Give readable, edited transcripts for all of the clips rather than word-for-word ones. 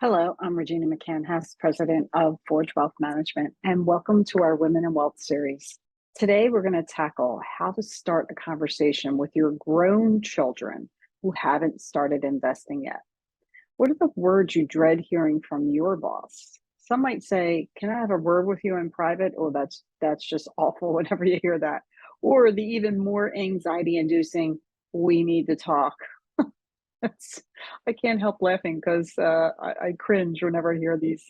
Hello, I'm Regina McCann, Hess, president of Forge Wealth Management, and welcome to our Women in Wealth series. Today, we're going to tackle how to start a conversation with your grown children who haven't started investing yet. What are the words you dread hearing from your boss? Some might say, "Can I have a word with you in private?" Oh, that's just awful whenever you hear that. Or the even more anxiety-inducing, "We need to talk." That's, I can't help laughing because I cringe whenever I hear these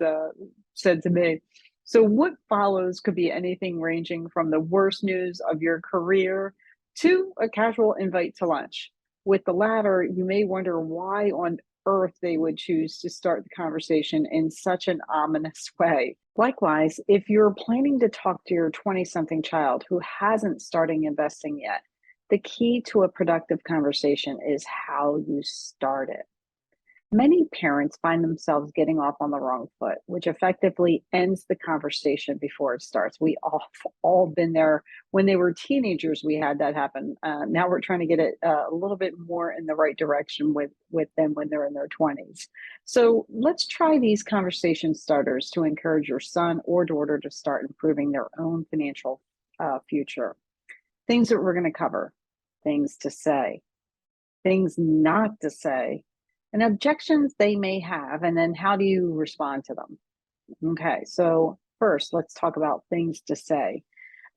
said to me. So, what follows could be anything ranging from the worst news of your career to a casual invite to lunch. With the latter, you may wonder why on earth they would choose to start the conversation in such an ominous way. Likewise, if you're planning to talk to your 20 something child who hasn't started investing yet, the key to a productive conversation is how you start it. Many parents find themselves getting off on the wrong foot, which effectively ends the conversation before it starts. We all been there when they were teenagers. We had that happen. Now we're trying to get it a little bit more in the right direction with them when they're in their 20s. So let's try these conversation starters to encourage your son or daughter to start improving their own financial future. Things that we're going to cover: things to say, things not to say, and objections they may have, and then how do you respond to them? Okay, so first, let's talk about things to say.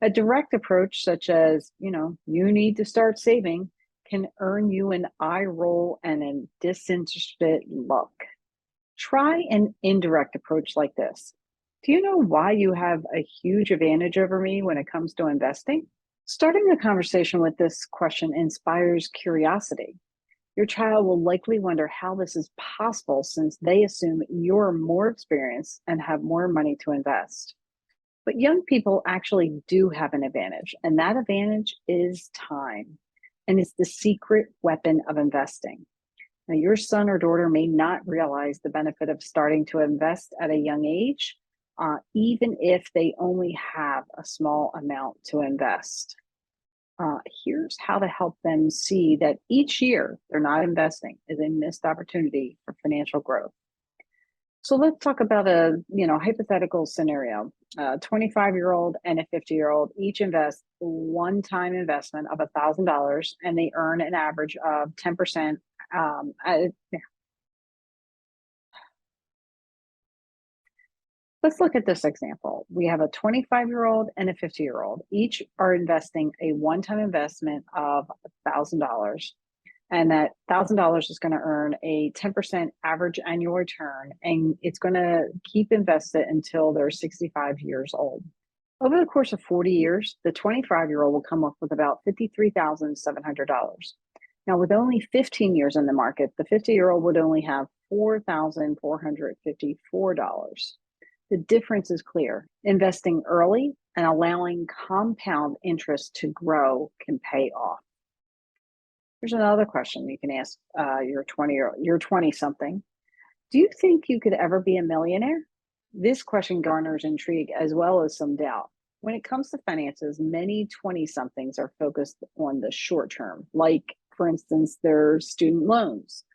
A direct approach, such as, you need to start saving, can earn you an eye roll and a disinterested look. Try an indirect approach like this: "Do you know why you have a huge advantage over me when it comes to investing?" Starting a conversation with this question inspires curiosity. Your child will likely wonder how this is possible since they assume you're more experienced and have more money to invest. But young people actually do have an advantage, and that advantage is time, and it's the secret weapon of investing. Now, your son or daughter may not realize the benefit of starting to invest at a young age, even if they only have a small amount to invest. Here's how to help them see that each year they're not investing is a missed opportunity for financial growth. So let's talk about a hypothetical scenario. A 25-year-old and a 50-year-old each invest one-time investment of $1,000, and they earn an average of 10%. Let's look at this example. We have a 25-year-old and a 50-year-old. Each are investing a one-time investment of $1,000. And that $1,000 is going to earn a 10% average annual return, and it's going to keep invested until they're 65 years old. Over the course of 40 years, the 25-year-old will come up with about $53,700. Now, with only 15 years in the market, the 50-year-old would only have $4,454. The difference is clear. Investing early and allowing compound interest to grow can pay off. Here's another question you can ask your 20-something. Do you think you could ever be a millionaire? This question garners intrigue as well as some doubt. When it comes to finances, many 20-somethings are focused on the short term, like, for instance, their student loans.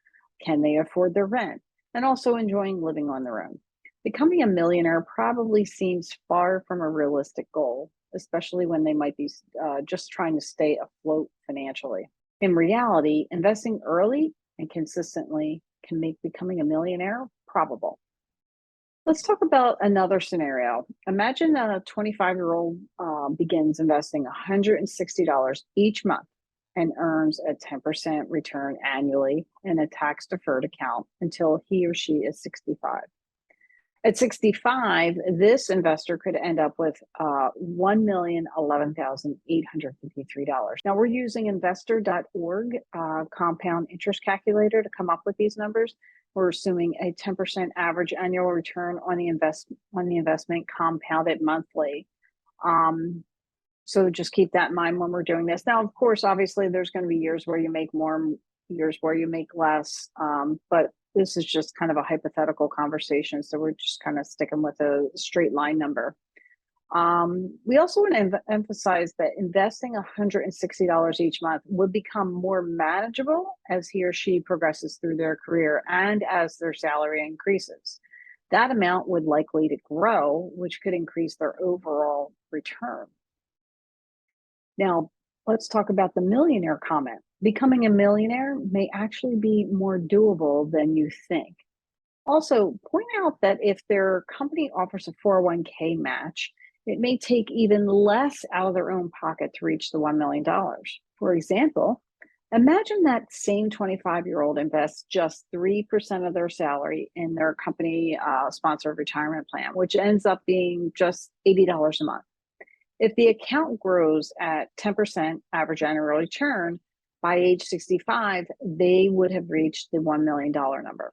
Can they afford their rent? And also enjoying living on their own. Becoming a millionaire probably seems far from a realistic goal, especially when they might be just trying to stay afloat financially. In reality, investing early and consistently can make becoming a millionaire probable. Let's talk about another scenario. Imagine that a 25-year-old begins investing $160 each month and earns a 10% return annually in a tax-deferred account until he or she is 65. At 65, this investor could end up with $1,011,853. Now, we're using investor.org compound interest calculator to come up with these numbers. We're assuming a 10% average annual return on the investment compounded monthly. So just keep that in mind when we're doing this. Now, of course, obviously, there's going to be years where you make more, years where you make less, but this is just kind of a hypothetical conversation, so we're just kind of sticking with a straight line number. We also want to emphasize that investing $160 each month would become more manageable as he or she progresses through their career and as their salary increases. That amount would likely to grow, which could increase their overall return. Now, let's talk about the millionaire comment. Becoming a millionaire may actually be more doable than you think. Also, point out that if their company offers a 401k match, it may take even less out of their own pocket to reach the $1 million. For example, imagine that same 25-year-old invests just 3% of their salary in their company sponsored retirement plan, which ends up being just $80 a month. If the account grows at 10% average annual return, by age 65, they would have reached the $1 million number.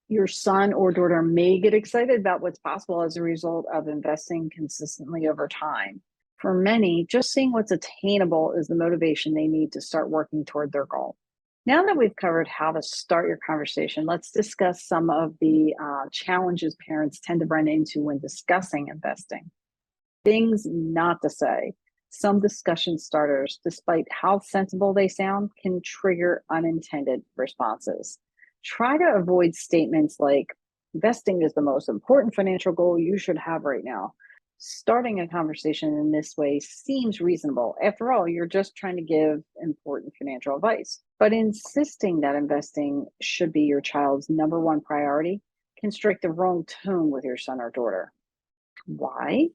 Your son or daughter may get excited about what's possible as a result of investing consistently over time. For many, just seeing what's attainable is the motivation they need to start working toward their goal. Now that we've covered how to start your conversation, let's discuss some of the challenges parents tend to run into when discussing investing. Things not to say. Some discussion starters, despite how sensible they sound, can trigger unintended responses. Try to avoid statements like, investing is the most important financial goal you should have right now. Starting a conversation in this way seems reasonable. After all, you're just trying to give important financial advice. But insisting that investing should be your child's number one priority can strike the wrong tone with your son or daughter. Why?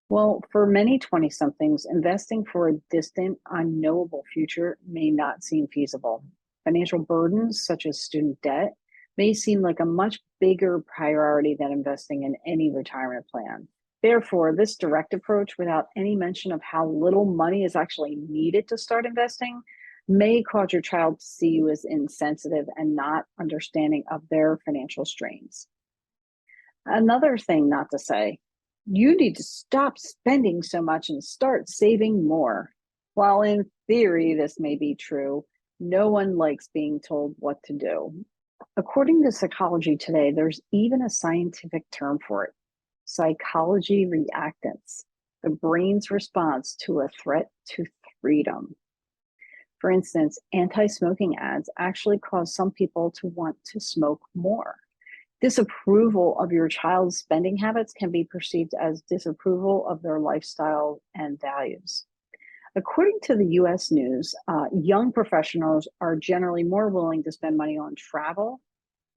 Well, for many 20-somethings, investing for a distant, unknowable future may not seem feasible. Financial burdens, such as student debt, may seem like a much bigger priority than investing in any retirement plan. Therefore, this direct approach, without any mention of how little money is actually needed to start investing, may cause your child to see you as insensitive and not understanding of their financial strains. Another thing not to say, you need to stop spending so much and start saving more. While in theory this may be true, no one likes being told what to do. According to Psychology Today, there's even a scientific term for it: psychology reactance, the brain's response to a threat to freedom. For instance, anti-smoking ads actually cause some people to want to smoke more. Disapproval of your child's spending habits can be perceived as disapproval of their lifestyle and values. According to the US News, young professionals are generally more willing to spend money on travel,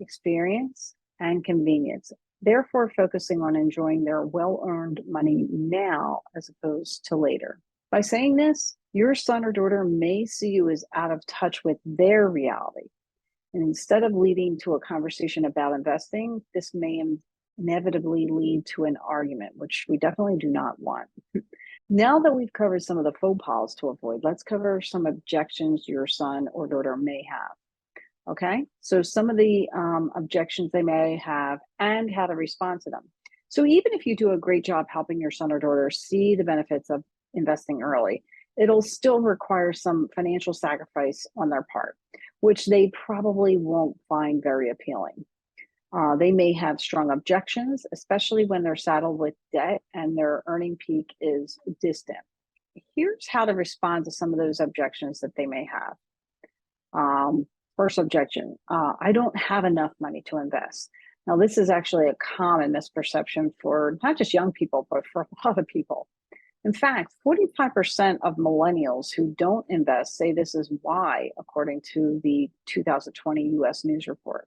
experience, and convenience, therefore focusing on enjoying their well-earned money now as opposed to later. By saying this, your son or daughter may see you as out of touch with their reality. And instead of leading to a conversation about investing, this may inevitably lead to an argument, which we definitely do not want. Now that we've covered some of the faux pas to avoid, let's cover some objections your son or daughter may have. Okay, so some of the objections they may have and how to respond to them. So even if you do a great job helping your son or daughter see the benefits of investing early, it'll still require some financial sacrifice on their part, which they probably won't find very appealing. They may have strong objections, especially when they're saddled with debt and their earning peak is distant. Here's how to respond to some of those objections that they may have. First objection, I don't have enough money to invest. Now, this is actually a common misperception for not just young people, but for a lot of people. In fact, 45% of millennials who don't invest say this is why, according to the 2020 US News report.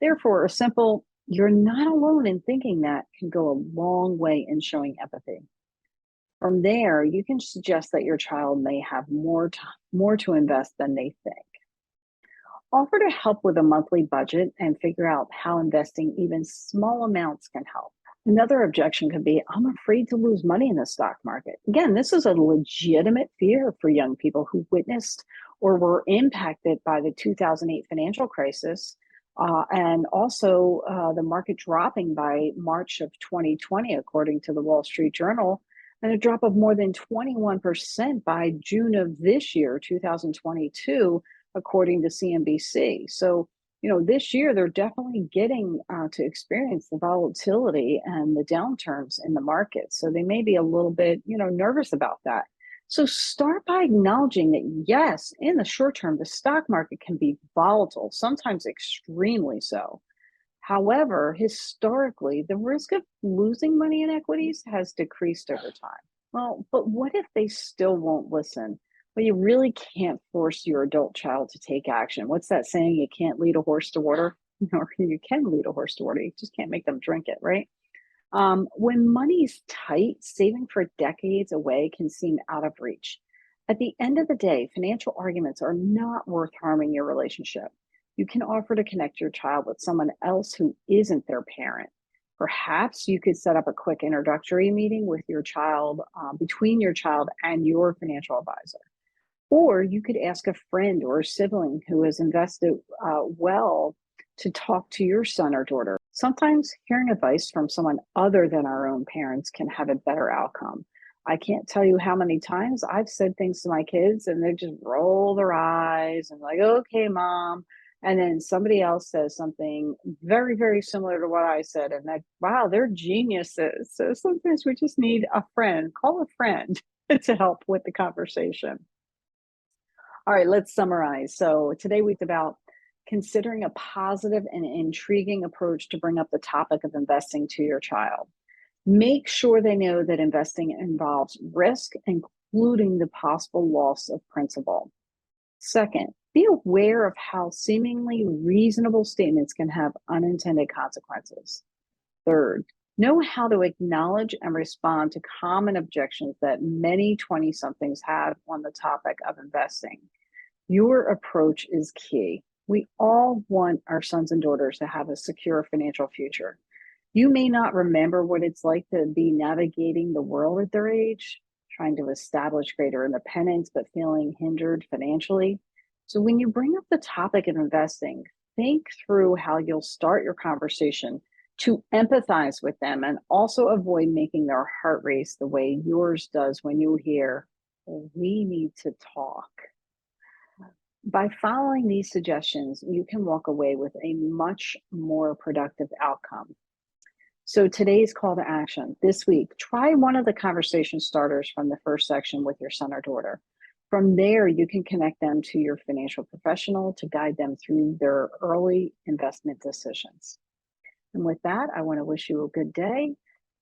Therefore, a simple, you're not alone in thinking that, can go a long way in showing empathy. From there, you can suggest that your child may have more to invest than they think. Offer to help with a monthly budget and figure out how investing even small amounts can help. Another objection could be, I'm afraid to lose money in the stock market. Again, this is a legitimate fear for young people who witnessed or were impacted by the 2008 financial crisis, and also the market dropping by March of 2020, according to the Wall Street Journal, and a drop of more than 21% by June of this year, 2022, according to CNBC. So, this year they're definitely getting to experience the volatility and the downturns in the market. So they may be a little bit, nervous about that. So start by acknowledging that, yes, in the short term, the stock market can be volatile, sometimes extremely so. However, historically, the risk of losing money in equities has decreased over time. Well, but what if they still won't listen? Well, you really can't force your adult child to take action. What's that saying? You can't lead a horse to water, or you can lead a horse to water. You just can't make them drink it, right? When money's tight, saving for decades away can seem out of reach. At the end of the day, financial arguments are not worth harming your relationship. You can offer to connect your child with someone else who isn't their parent. Perhaps you could set up a quick introductory meeting with your child, between your child and your financial advisor. Or you could ask a friend or a sibling who has invested well to talk to your son or daughter. Sometimes hearing advice from someone other than our own parents can have a better outcome. I can't tell you how many times I've said things to my kids and they just roll their eyes and like, okay, mom. And then somebody else says something very, very similar to what I said. And like, wow, they're geniuses. So sometimes we just need a friend, call a friend to help with the conversation. All right, let's summarize. So today we talked about considering a positive and intriguing approach to bring up the topic of investing to your child. Make sure they know that investing involves risk, including the possible loss of principal. Second, be aware of how seemingly reasonable statements can have unintended consequences. Third, know how to acknowledge and respond to common objections that many 20 somethings have on the topic of investing. Your approach is key. We all want our sons and daughters to have a secure financial future. You may not remember what it's like to be navigating the world at their age, trying to establish greater independence, but feeling hindered financially. So when you bring up the topic of investing, think through how you'll start your conversation to empathize with them and also avoid making their heart race the way yours does when you hear, we need to talk. By following these suggestions, you can walk away with a much more productive outcome. So today's call to action this week, try one of the conversation starters from the first section with your son or daughter. From there, you can connect them to your financial professional to guide them through their early investment decisions. And with that, I want to wish you a good day.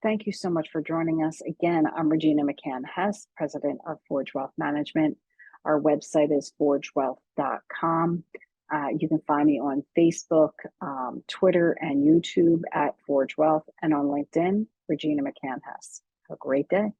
Thank you so much for joining us. Again, I'm Regina McCann-Hess, president of Forge Wealth Management. Our website is forgewealth.com. You can find me on Facebook, Twitter, and YouTube at Forge Wealth, and on LinkedIn, Regina McCann-Hess. Have a great day.